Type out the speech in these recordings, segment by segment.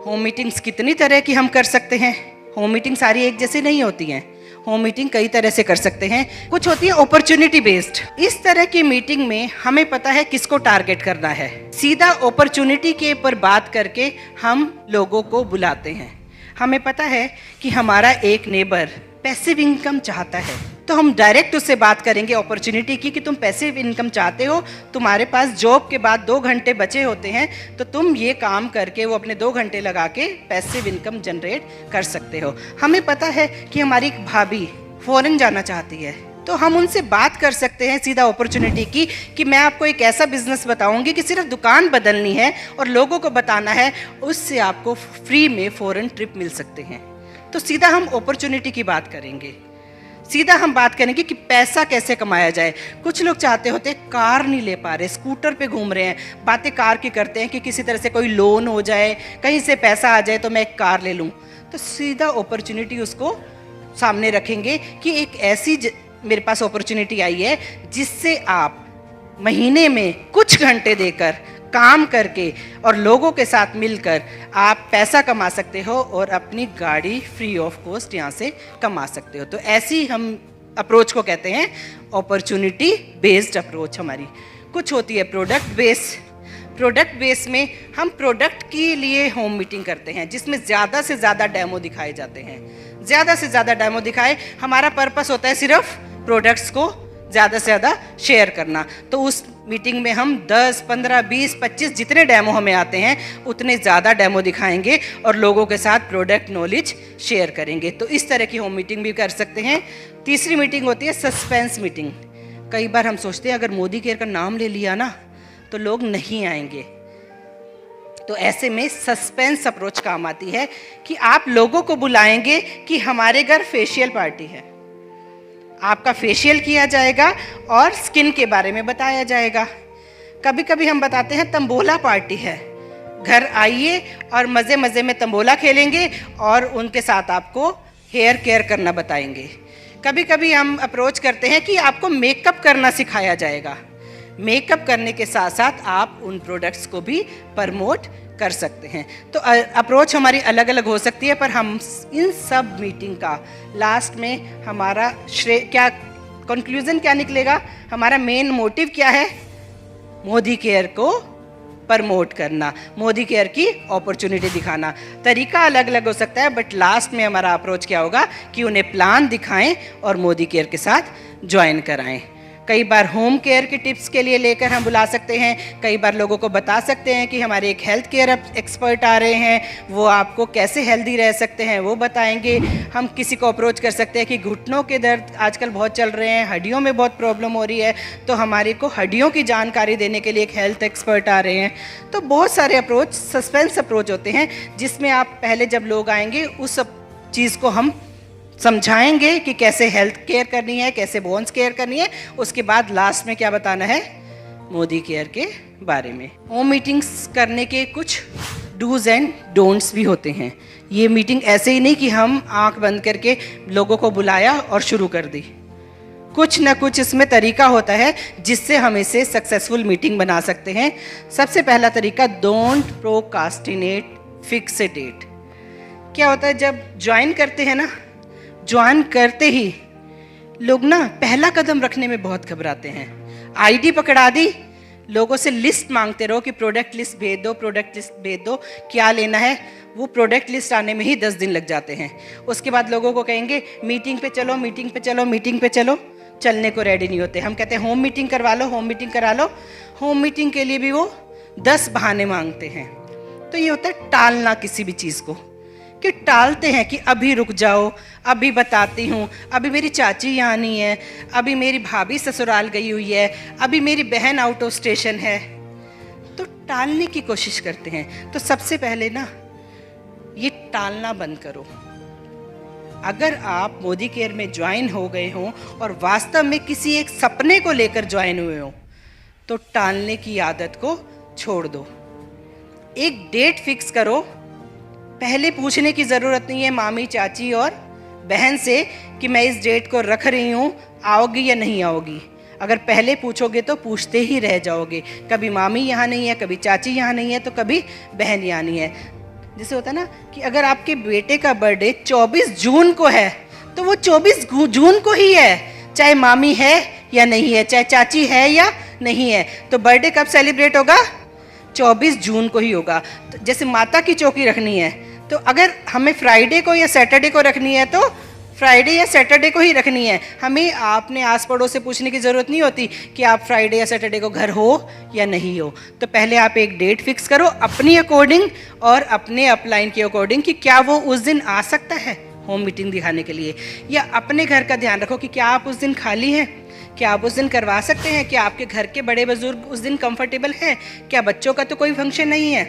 Home meetings कितनी तरह की हम कर सकते हैं। होम मीटिंग सारी एक जैसी नहीं होती हैं। होम मीटिंग कई तरह से कर सकते हैं। कुछ होती है अपॉर्चुनिटी बेस्ड। इस तरह की मीटिंग में हमें पता है किसको टारगेट करना है। सीधा अपॉर्चुनिटी के ऊपर बात करके हम लोगों को बुलाते हैं। हमें पता है कि हमारा एक नेबर पैसिव इनकम चाहता है, तो हम डायरेक्ट उससे बात करेंगे अपॉर्चुनिटी की कि तुम पैसिव इनकम चाहते हो, तुम्हारे पास जॉब के बाद 2 घंटे बचे होते हैं, तो तुम ये काम करके वो अपने 2 घंटे लगा के पैसिव इनकम जनरेट कर सकते हो। हमें पता है कि हमारी एक भाभी फॉरेन जाना चाहती है, तो हम उनसे बात कर सकते हैं सीधा अपॉर्चुनिटी की कि मैं आपको एक ऐसा बिजनेस बताऊंगी कि सिर्फ दुकान बदलनी है और लोगों को बताना है, उससे आपको फ्री में फॉरेन ट्रिप मिल सकते हैं। तो सीधा हम अपॉर्चुनिटी की बात करेंगे। सीधा हम बात करेंगे कि पैसा कैसे कमाया जाए। कुछ लोग चाहते होते कार नहीं ले पा रहे, स्कूटर पे घूम रहे हैं, बातें कार की करते हैं कि किसी तरह से कोई लोन हो जाए, कहीं से पैसा आ जाए तो मैं एक कार ले लूँ। तो सीधा अपॉर्चुनिटी उसको सामने रखेंगे कि एक ऐसी मेरे पास अपॉर्चुनिटी आई है जिससे आप महीने में कुछ घंटे देकर काम करके और लोगों के साथ मिलकर आप पैसा कमा सकते हो और अपनी गाड़ी फ्री ऑफ कॉस्ट यहाँ से कमा सकते हो। तो ऐसी हम अप्रोच को कहते हैं अपॉर्चुनिटी बेस्ड अप्रोच। हमारी कुछ होती है प्रोडक्ट बेस। प्रोडक्ट बेस में हम प्रोडक्ट के लिए होम मीटिंग करते हैं जिसमें ज़्यादा से ज़्यादा डेमो दिखाए जाते हैं। ज़्यादा से ज़्यादा डेमो दिखाए, हमारा पर्पस होता है सिर्फ प्रोडक्ट्स को ज़्यादा से ज़्यादा शेयर करना। तो उस मीटिंग में हम 10, 15, 20, 25 जितने डेमो हमें आते हैं उतने ज़्यादा डेमो दिखाएंगे और लोगों के साथ प्रोडक्ट नॉलेज शेयर करेंगे। तो इस तरह की होम मीटिंग भी कर सकते हैं। तीसरी मीटिंग होती है सस्पेंस मीटिंग। कई बार हम सोचते हैं अगर मोदी केयर का नाम ले लिया ना तो लोग नहीं आएंगे, तो ऐसे में सस्पेंस अप्रोच काम आती है कि आप लोगों को बुलाएंगे कि हमारे घर फेशियल पार्टी है, आपका फेशियल किया जाएगा और स्किन के बारे में बताया जाएगा। कभी कभी हम बताते हैं तंबोला पार्टी है, घर आइए और मज़े मज़े में तंबोला खेलेंगे और उनके साथ आपको हेयर केयर करना बताएंगे। कभी कभी हम अप्रोच करते हैं कि आपको मेकअप करना सिखाया जाएगा। मेकअप करने के साथ साथ आप उन प्रोडक्ट्स को भी प्रमोट कर सकते हैं। तो अप्रोच हमारी अलग अलग हो सकती है, पर हम इन सब मीटिंग का लास्ट में हमारा क्या कंक्लूजन क्या निकलेगा, हमारा मेन मोटिव क्या है, मोदी केयर को प्रमोट करना, मोदी केयर की अपॉर्चुनिटी दिखाना। तरीका अलग अलग हो सकता है, बट लास्ट में हमारा अप्रोच क्या होगा कि उन्हें प्लान दिखाएं और मोदी केयर के साथ ज्वाइन कराएं। कई बार होम केयर के टिप्स के लिए लेकर हम बुला सकते हैं। कई बार लोगों को बता सकते हैं कि हमारे एक हेल्थ केयर एक्सपर्ट आ रहे हैं, वो आपको कैसे हेल्दी रह सकते हैं वो बताएंगे। हम किसी को अप्रोच कर सकते हैं कि घुटनों के दर्द आजकल बहुत चल रहे हैं, हड्डियों में बहुत प्रॉब्लम हो रही है, तो हमारे को हड्डियों की जानकारी देने के लिए एक हेल्थ एक्सपर्ट आ रहे हैं। तो बहुत सारे अप्रोच सस्पेंस अप्रोच होते हैं जिसमें आप पहले जब लोग आएंगे उस चीज़ को हम समझाएंगे कि कैसे हेल्थ केयर करनी है, कैसे बोन्स केयर करनी है, उसके बाद लास्ट में क्या बताना है, मोदी केयर के बारे में। होम मीटिंग्स करने के कुछ डूज एंड डोंट्स भी होते हैं। ये मीटिंग ऐसे ही नहीं कि हम आंख बंद करके लोगों को बुलाया और शुरू कर दी। कुछ ना कुछ इसमें तरीका होता है जिससे हम इसे सक्सेसफुल मीटिंग बना सकते हैं। सबसे पहला तरीका, don't procrastinate, fix a date. क्या होता है जब ज्वाइन करते हैं ना, ज्वाइन करते ही लोग ना पहला कदम रखने में बहुत घबराते हैं। आईडी पकड़ा दी, लोगों से लिस्ट मांगते रहो कि प्रोडक्ट लिस्ट भेज दो, प्रोडक्ट लिस्ट भेज दो, क्या लेना है। वो प्रोडक्ट लिस्ट आने में ही 10 दिन लग जाते हैं। उसके बाद लोगों को कहेंगे मीटिंग पे चलो, मीटिंग पे चलो, मीटिंग पे चलो, चलने को रेडी नहीं होते। हम कहते हैं होम मीटिंग करवा लो, होम मीटिंग करा लो। होम मीटिंग के लिए भी वो 10 बहाने मांगते हैं। तो ये होता है टालना किसी भी चीज़ को, कि टालते हैं कि अभी रुक जाओ, अभी बताती हूँ, अभी मेरी चाची यहाँ नहीं है, अभी मेरी भाभी ससुराल गई हुई है, अभी मेरी बहन आउट ऑफ स्टेशन है। तो टालने की कोशिश करते हैं। तो सबसे पहले ना ये टालना बंद करो। अगर आप मोदी केयर में ज्वाइन हो गए हों और वास्तव में किसी एक सपने को लेकर ज्वाइन हुए हों, तो टालने की आदत को छोड़ दो। एक डेट फिक्स करो। पहले पूछने की ज़रूरत नहीं है मामी, चाची और बहन से कि मैं इस डेट को रख रही हूँ, आओगी या नहीं आओगी। अगर पहले पूछोगे तो पूछते ही रह जाओगे। कभी मामी यहाँ नहीं है, कभी चाची यहाँ नहीं है, तो कभी बहन यहाँ नहीं है। जैसे होता है ना कि अगर आपके बेटे का बर्थडे 24 जून को है तो वो 24 जून को ही है, चाहे मामी है या नहीं है, चाहे चाची है या नहीं है, तो बर्थडे कब सेलिब्रेट होगा? 24 जून को ही होगा। तो जैसे माता की चौकी रखनी है तो अगर हमें फ्राइडे को या सैटरडे को रखनी है तो फ्राइडे या सैटरडे को ही रखनी है। हमें आपने आस पड़ोस से पूछने की ज़रूरत नहीं होती कि आप फ्राइडे या सैटरडे को घर हो या नहीं हो। तो पहले आप एक डेट फिक्स करो अपनी अकॉर्डिंग और अपने अपलाइन के अकॉर्डिंग कि क्या वो उस दिन आ सकता है होम मीटिंग दिखाने के लिए, या अपने घर का ध्यान रखो कि क्या आप उस दिन खाली हैं, क्या आप उस दिन करवा सकते हैं, क्या आपके घर के बड़े बुजुर्ग उस दिन कंफर्टेबल हैं, क्या बच्चों का तो कोई फंक्शन नहीं है।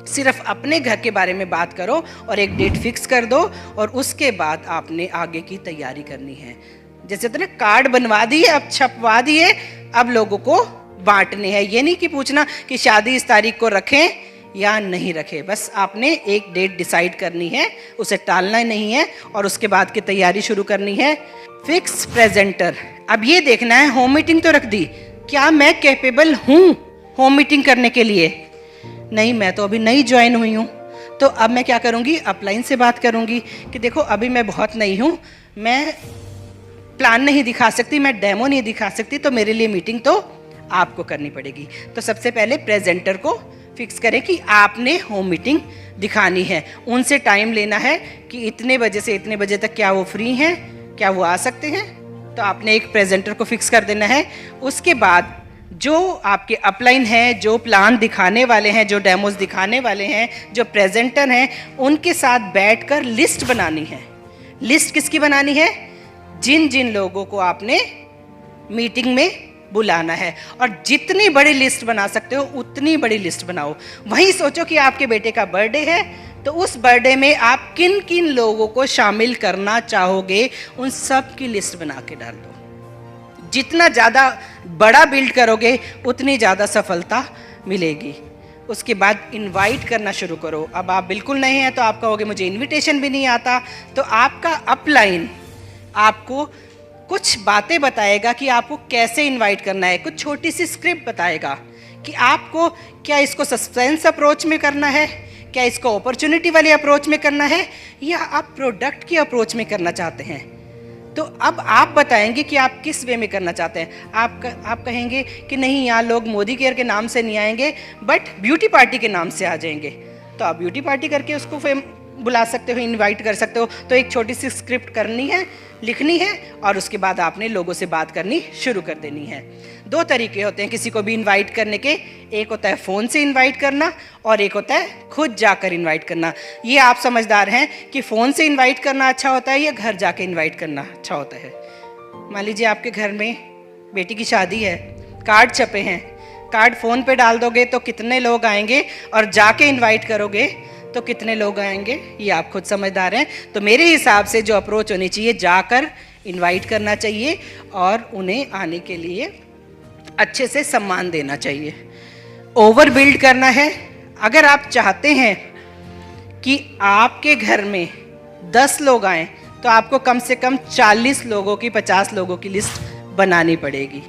सिर्फ अपने घर के बारे में बात करो और एक डेट फिक्स कर दो और उसके बाद आपने आगे की तैयारी करनी है। जैसे तो ना कार्ड बनवा दिए, अब छपवा दिए, अब लोगों को बांटने हैं। ये नहीं कि पूछना कि शादी इस तारीख को रखें या नहीं रखें, बस आपने एक डेट डिसाइड करनी है, उसे टालना नहीं है और उसके बाद की तैयारी शुरू करनी है। फिक्स प्रेजेंटर, अब ये देखना है होम मीटिंग तो रख दी, क्या मैं कैपेबल हूँ होम मीटिंग करने के लिए? नहीं, मैं तो अभी नई ज्वाइन हुई हूँ, तो अब मैं क्या करूँगी, अपलाइन से बात करूँगी कि देखो अभी मैं बहुत नई हूँ, मैं प्लान नहीं दिखा सकती, मैं डेमो नहीं दिखा सकती, तो मेरे लिए मीटिंग तो आपको करनी पड़ेगी। तो सबसे पहले प्रेजेंटर को फिक्स करें कि आपने होम मीटिंग दिखानी है, उनसे टाइम लेना है कि इतने बजे से इतने बजे तक क्या वो फ्री हैं, क्या वो आ सकते हैं। तो आपने एक प्रेजेंटर को फिक्स कर देना है। उसके बाद जो आपके अपलाइन हैं, जो प्लान दिखाने वाले हैं, जो डेमोज दिखाने वाले हैं, जो प्रेजेंटर हैं, उनके साथ बैठकर लिस्ट बनानी है। लिस्ट किसकी बनानी है? जिन जिन लोगों को आपने मीटिंग में बुलाना है, और जितनी बड़ी लिस्ट बना सकते हो उतनी बड़ी लिस्ट बनाओ। वहीं सोचो कि आपके बेटे का बर्थडे है तो उस बर्थडे में आप किन किन लोगों को शामिल करना चाहोगे, उन सब की लिस्ट बना के डाल दो। जितना ज़्यादा बड़ा बिल्ड करोगे उतनी ज़्यादा सफलता मिलेगी। उसके बाद इनवाइट करना शुरू करो। अब आप बिल्कुल नए हैं तो आप कहोगे मुझे इनविटेशन भी नहीं आता, तो आपका अपलाइन आपको कुछ बातें बताएगा कि आपको कैसे इनवाइट करना है, कुछ छोटी सी स्क्रिप्ट बताएगा कि आपको क्या इसको सस्पेंस अप्रोच में करना है, क्या इसको अपॉर्चुनिटी वाली अप्रोच में करना है, या आप प्रोडक्ट की अप्रोच में करना चाहते हैं। तो अब आप बताएंगे कि आप किस वे में करना चाहते हैं। आप कहेंगे कि नहीं, यहाँ लोग मोदी केयर के नाम से नहीं आएंगे बट ब्यूटी पार्टी के नाम से आ जाएंगे, तो आप ब्यूटी पार्टी करके उसको बुला सकते हो, इनवाइट कर सकते हो। तो एक छोटी सी स्क्रिप्ट करनी है, लिखनी है, और उसके बाद आपने लोगों से बात करनी शुरू कर देनी है। दो तरीके होते हैं किसी को भी इनवाइट करने के, एक होता है फ़ोन से इनवाइट करना और एक होता है खुद जाकर इनवाइट करना। ये आप समझदार हैं कि फ़ोन से इनवाइट करना अच्छा होता है या घर जाके इनवाइट करना अच्छा होता है। मान लीजिए आपके घर में बेटी की शादी है, कार्ड छपे हैं, कार्ड फ़ोन पे डाल दोगे तो कितने लोग आएंगे, और जाके इनवाइट करोगे तो कितने लोग आएंगे, ये आप खुद समझदार हैं। तो मेरे हिसाब से जो अप्रोच होनी चाहिए, जाकर इनवाइट करना चाहिए और उन्हें आने के लिए अच्छे से सम्मान देना चाहिए। ओवर बिल्ड करना है। अगर आप चाहते हैं कि आपके घर में 10 लोग आएँ तो आपको कम से कम 40 लोगों की, 50 लोगों की लिस्ट बनानी पड़ेगी।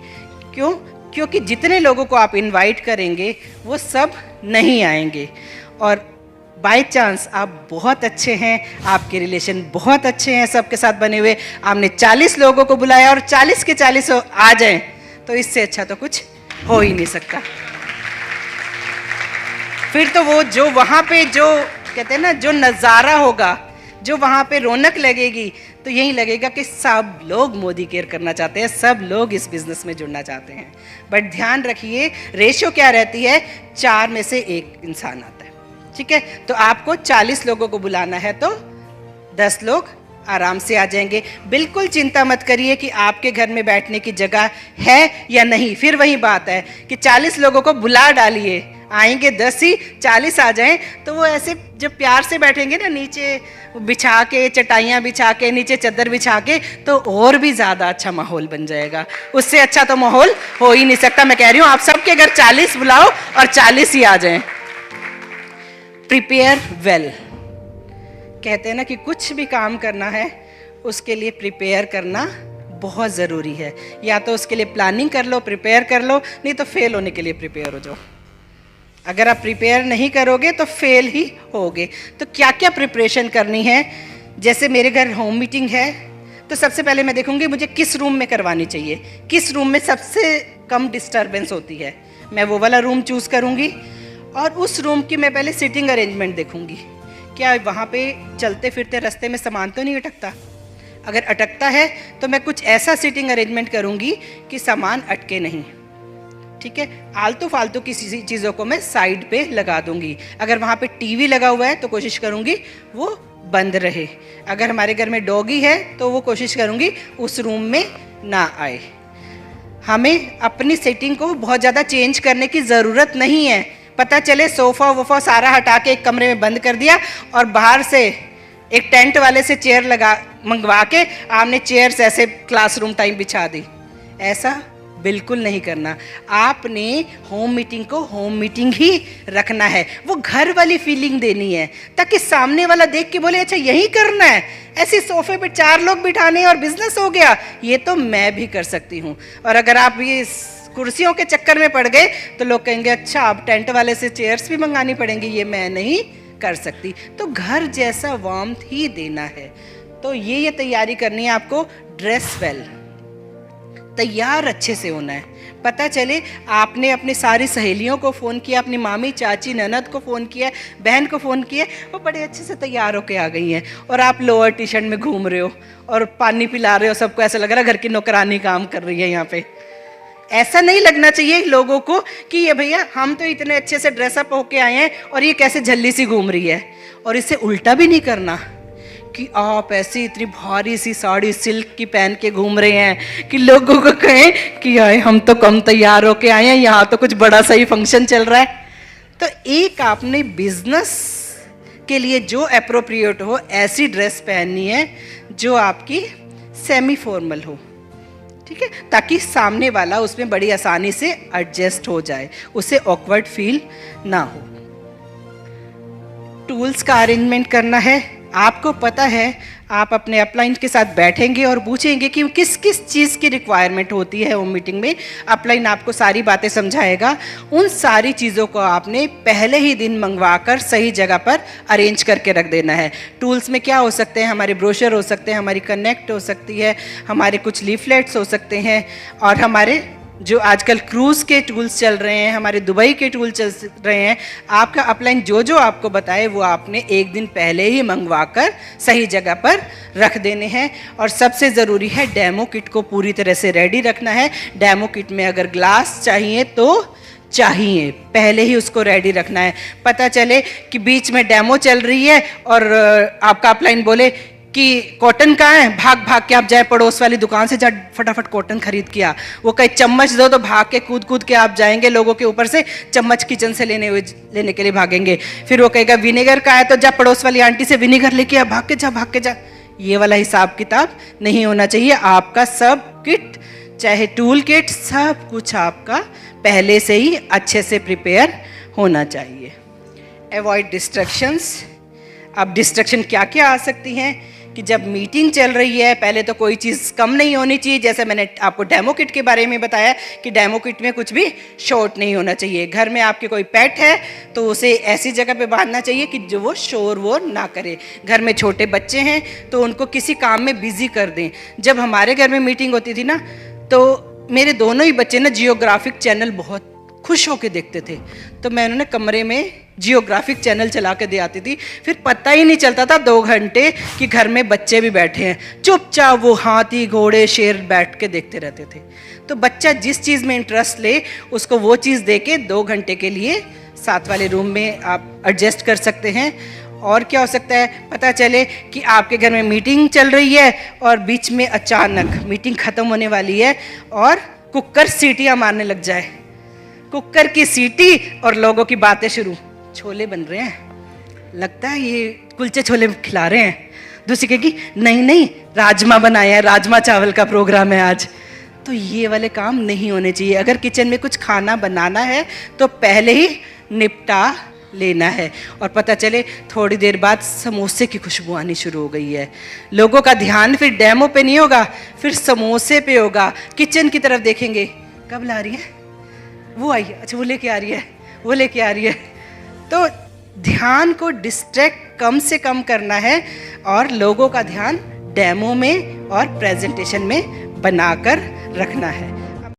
क्यों? क्योंकि जितने लोगों को आप इनवाइट करेंगे वो सब नहीं आएंगे, और बाय चांस आप बहुत अच्छे हैं, आपके रिलेशन बहुत अच्छे हैं सबके साथ बने हुए, आपने 40 लोगों को बुलाया और 40 के 40 आ जाएं, तो इससे अच्छा तो कुछ हो ही नहीं सकता। फिर तो वो जो वहाँ पे जो कहते हैं ना, जो नज़ारा होगा, जो वहाँ पे रौनक लगेगी, तो यही लगेगा कि सब लोग मोदी केयर करना चाहते हैं, सब लोग इस बिज़नेस में जुड़ना चाहते हैं। बट ध्यान रखिए, रेशियो क्या रहती है, 4 में से 1 इंसान आता है। ठीक है, तो आपको 40 लोगों को बुलाना है तो 10 लोग आराम से आ जाएंगे। बिल्कुल चिंता मत करिए कि आपके घर में बैठने की जगह है या नहीं। फिर वही बात है कि 40 लोगों को बुला डालिए, आएंगे 10 ही, 40 आ जाएं तो वो ऐसे जब प्यार से बैठेंगे ना, नीचे बिछा के, चटाइयाँ बिछा के, नीचे चादर बिछा के, तो और भी ज़्यादा अच्छा माहौल बन जाएगा। उससे अच्छा तो माहौल हो ही नहीं सकता। मैं कह रही हूँ आप सबके अगर 40 बुलाओ और 40 ही आ जाएं। प्रिपेयर वेल, कहते हैं ना कि कुछ भी काम करना है उसके लिए प्रिपेयर करना बहुत ज़रूरी है। या तो उसके लिए प्लानिंग कर लो, प्रिपेयर कर लो, नहीं तो फेल होने के लिए प्रिपेयर हो जाओ। अगर आप प्रिपेयर नहीं करोगे तो फेल ही होगे। तो क्या क्या प्रिपरेशन करनी है, जैसे मेरे घर होम मीटिंग है तो सबसे पहले मैं देखूंगी मुझे किस रूम में करवानी चाहिए, किस रूम में सबसे कम डिस्टरबेंस होती है, मैं वो वाला रूम चूज़ करूंगी। और उस रूम की मैं पहले सिटिंग अरेंजमेंट देखूंगी, क्या वहाँ पे चलते फिरते रास्ते में सामान तो नहीं अटकता। अगर अटकता है तो मैं कुछ ऐसा सिटिंग अरेंजमेंट करूंगी कि सामान अटके नहीं। ठीक है, आलतू फालतू की चीज़ों को मैं साइड पे लगा दूंगी। अगर वहाँ पे टीवी लगा हुआ है तो कोशिश करूंगी वो बंद रहे। अगर हमारे घर में डॉगी है तो वो कोशिश करूंगी उस रूम में ना आए। हमें अपनी सेटिंग को बहुत ज़्यादा चेंज करने की ज़रूरत नहीं है। पता चले सोफ़ा वोफ़ा सारा हटा के एक कमरे में बंद कर दिया और बाहर से एक टेंट वाले से चेयर मंगवा के आपने चेयर्स ऐसे क्लासरूम टाइम बिछा दी, ऐसा बिल्कुल नहीं करना। आपने होम मीटिंग को होम मीटिंग ही रखना है, वो घर वाली फीलिंग देनी है ताकि सामने वाला देख के बोले अच्छा यही करना है, ऐसे सोफे पे 4 लोग बिठाने हैं और बिजनेस हो गया, ये तो मैं भी कर सकती हूँ। और अगर आप ये कुर्सियों के चक्कर में पड़ गए तो लोग कहेंगे अच्छा अब टेंट वाले से चेयर्स भी मंगानी पड़ेंगी, ये मैं नहीं कर सकती। तो घर जैसा वार्मथ ही देना है। तो ये तैयारी करनी है आपको। ड्रेस वेल, तैयार अच्छे से होना है। पता चले आपने अपनी सारी सहेलियों को फ़ोन किया, अपनी मामी चाची ननद को फ़ोन किया, बहन को फ़ोन किया, वो बड़े अच्छे से तैयार होके आ गई हैं और आप लोअर टी शर्ट में घूम रहे हो और पानी पिला रहे हो, सबको ऐसा लग रहा है घर की नौकरानी काम कर रही है यहाँ पे। ऐसा नहीं लगना चाहिए लोगों को कि ये भैया हम तो इतने अच्छे से ड्रेसअप होके आए हैं और ये कैसे झल्ली सी घूम रही है। और इससे उल्टा भी नहीं करना कि आप ऐसी इतनी भारी सी साड़ी सिल्क की पहन के घूम रहे हैं कि लोगों को कहें कि आए हम तो कम तैयार होके आए हैं, यहाँ तो कुछ बड़ा सा ही फंक्शन चल रहा है। तो एक आपने बिजनेस के लिए जो अप्रोप्रिएट हो ऐसी ड्रेस पहननी है जो आपकी सेमी फॉर्मल हो, ठीक है, ताकि सामने वाला उसमें बड़ी आसानी से एडजस्ट हो जाए, उसे ऑकवर्ड फील ना हो। टूल्स का अरेंजमेंट करना है। आपको पता है आप अपने अपलाइन के साथ बैठेंगे और पूछेंगे कि किस किस चीज़ की रिक्वायरमेंट होती है होम मीटिंग में। अपलाइन आपको सारी बातें समझाएगा। उन सारी चीज़ों को आपने पहले ही दिन मंगवा कर सही जगह पर अरेंज करके रख देना है। टूल्स में क्या हो सकते हैं, हमारे ब्रोशर हो सकते हैं, हमारी कनेक्ट हो सकती है, हमारे कुछ लीफलेट्स हो सकते हैं, और हमारे जो आजकल क्रूज़ के टूल्स चल रहे हैं, हमारे दुबई के टूल चल रहे हैं। आपका अपलाइन जो जो आपको बताए वो आपने एक दिन पहले ही मंगवा कर सही जगह पर रख देने हैं। और सबसे ज़रूरी है डेमो किट को पूरी तरह से रेडी रखना है। डेमो किट में अगर ग्लास चाहिए तो चाहिए, पहले ही उसको रेडी रखना है। पता चले कि बीच में डेमो चल रही है और आपका अपलाइन बोले कि कॉटन कहाँ है, भाग भाग के आप जाए पड़ोस वाली दुकान से, जा फटाफट कॉटन खरीद के आ। वो कहीं चम्मच दो तो भाग के कूद कूद के आप जाएंगे लोगों के ऊपर से, चम्मच किचन से लेने के लिए भागेंगे। फिर वो कहेगा विनेगर कहाँ है, तो जा पड़ोस वाली आंटी से विनेगर लेके आ, भाग के जा। ये वाला हिसाब किताब नहीं होना चाहिए। आपका सब किट, चाहे टूल किट, सब कुछ आपका पहले से ही अच्छे से प्रिपेयर होना चाहिए। Avoid distractions. अब डिस्ट्रैक्शन क्या क्या आ सकती हैं कि जब मीटिंग चल रही है पहले तो कोई चीज़ कम नहीं होनी चाहिए। जैसे मैंने आपको डेमो किट के बारे में बताया कि डेमो किट में कुछ भी शॉर्ट नहीं होना चाहिए। घर में आपके कोई पेट है तो उसे ऐसी जगह पे बांधना चाहिए कि जो वो शोर वोर ना करे। घर में छोटे बच्चे हैं तो उनको किसी काम में बिजी कर दें। जब हमारे घर में मीटिंग होती थी ना तो मेरे दोनों ही बच्चे ना जियोग्राफिक चैनल बहुत खुश होके देखते थे, तो मैं उन्होंने कमरे में जियोग्राफिक चैनल चला के दे आती थी। फिर पता ही नहीं चलता था 2 घंटे कि घर में बच्चे भी बैठे हैं। चुपचाप वो हाथी घोड़े शेर बैठ के देखते रहते थे। तो बच्चा जिस चीज़ में इंटरेस्ट ले उसको वो चीज़ दे के 2 घंटे के लिए साथ वाले रूम में आप एडजस्ट कर सकते हैं। और क्या हो सकता है, पता चले कि आपके घर में मीटिंग चल रही है और बीच में अचानक मीटिंग ख़त्म होने वाली है और कुकर सीटियाँ मारने लग जाए। कुकर की सीटी और लोगों की बातें शुरू, छोले बन रहे हैं, लगता है ये कुलचे छोले खिला रहे हैं। दूसरी कहेगी नहीं राजमा बनाया है, राजमा चावल का प्रोग्राम है आज। तो ये वाले काम नहीं होने चाहिए। अगर किचन में कुछ खाना बनाना है तो पहले ही निपटा लेना है। और पता चले थोड़ी देर बाद समोसे की खुशबू आनी शुरू हो गई है। लोगों का ध्यान फिर डेमो पे नहीं होगा, फिर समोसे पे होगा। किचन की तरफ देखेंगे, कब ला रही है, वो आई, अच्छा वो लेके आ रही है, वो लेके आ रही है। तो ध्यान को डिस्ट्रैक्ट कम से कम करना है और लोगों का ध्यान डेमो में और प्रेजेंटेशन में बनाकर रखना है।